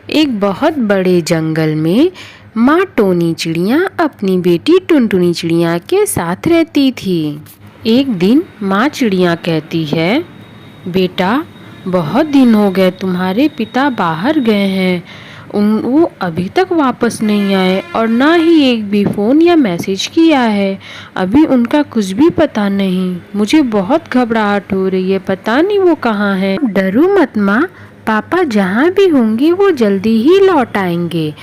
एक बहुत बड़े जंगल में माँ टोनी चिड़िया अपनी बेटी टुनटुनी चिड़िया के साथ रहती थी। एक दिन माँ चिड़िया कहती है, बेटा बहुत दिन हो गए, तुम्हारे पिता बाहर गए हैं। वो अभी तक वापस नहीं आए और ना ही एक भी फ़ोन या मैसेज किया है। अभी उनका कुछ भी पता नहीं। मुझे बहुत घबराहट हो रही है, पता नहीं वो कहाँ हैं। डरो मत माँ, पापा जहाँ भी होंगे वो जल्दी ही लौट आएंगे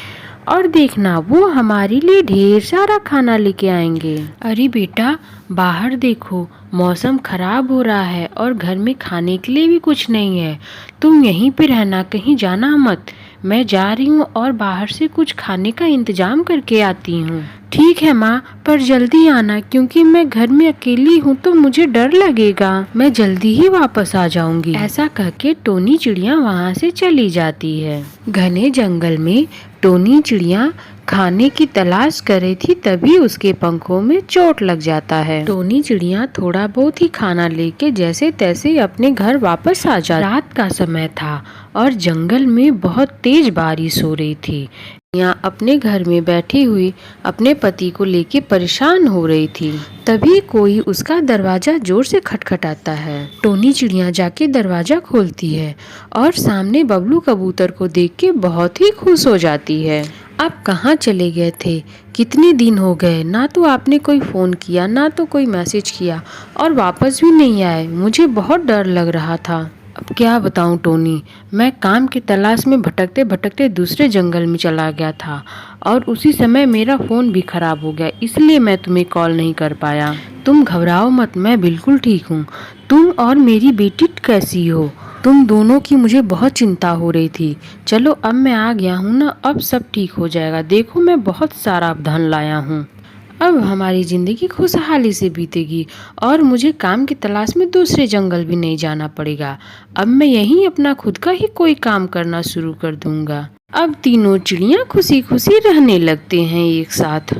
और देखना वो हमारे लिए ढेर सारा खाना लेके आएंगे। अरे बेटा बाहर देखो, मौसम खराब हो रहा है और घर में खाने के लिए भी कुछ नहीं है। तुम यहीं पे रहना, कहीं जाना मत। मैं जा रही हूँ और बाहर से कुछ खाने का इंतजाम करके आती हूँ। ठीक है माँ, पर जल्दी आना क्योंकि मैं घर में अकेली हूँ तो मुझे डर लगेगा। मैं जल्दी ही वापस आ जाऊंगी। ऐसा कह के टोनी चिड़िया वहाँ से चली जाती है। घने जंगल में टोनी चिड़िया खाने की तलाश कर रही थी, तभी उसके पंखों में चोट लग जाता है। टोनी चिड़िया थोड़ा बहुत ही खाना लेके जैसे तैसे अपने घर वापस आ जाती। रात का समय था और जंगल में बहुत तेज बारिश हो रही थी। यहाँ अपने घर में बैठी हुई अपने पति को लेके परेशान हो रही थी। तभी कोई उसका दरवाजा जोर से खटखटाता है। टोनी चिड़िया जाके दरवाजा खोलती है और सामने बबलू कबूतर को देख के बहुत ही खुश हो जाती है। आप कहाँ चले गए थे? कितने दिन हो गए, ना तो आपने कोई फ़ोन किया ना तो कोई मैसेज किया और वापस भी नहीं आए। मुझे बहुत डर लग रहा था। अब क्या बताऊं टोनी, मैं काम की तलाश में भटकते भटकते दूसरे जंगल में चला गया था और उसी समय मेरा फ़ोन भी ख़राब हो गया, इसलिए मैं तुम्हें कॉल नहीं कर पाया। तुम घबराओ मत, मैं बिल्कुल ठीक हूँ। तुम और मेरी बेटी कैसी हो? तुम दोनों की मुझे बहुत चिंता हो रही थी। चलो अब मैं आ गया हूँ ना, अब सब ठीक हो जाएगा। देखो मैं बहुत सारा धन लाया हूँ। अब हमारी ज़िंदगी खुशहाली से बीतेगी और मुझे काम की तलाश में दूसरे जंगल भी नहीं जाना पड़ेगा। अब मैं यहीं अपना खुद का ही कोई काम करना शुरू कर दूंगा। अब तीनों चिड़ियाँ खुशी खुशी रहने लगते हैं एक साथ।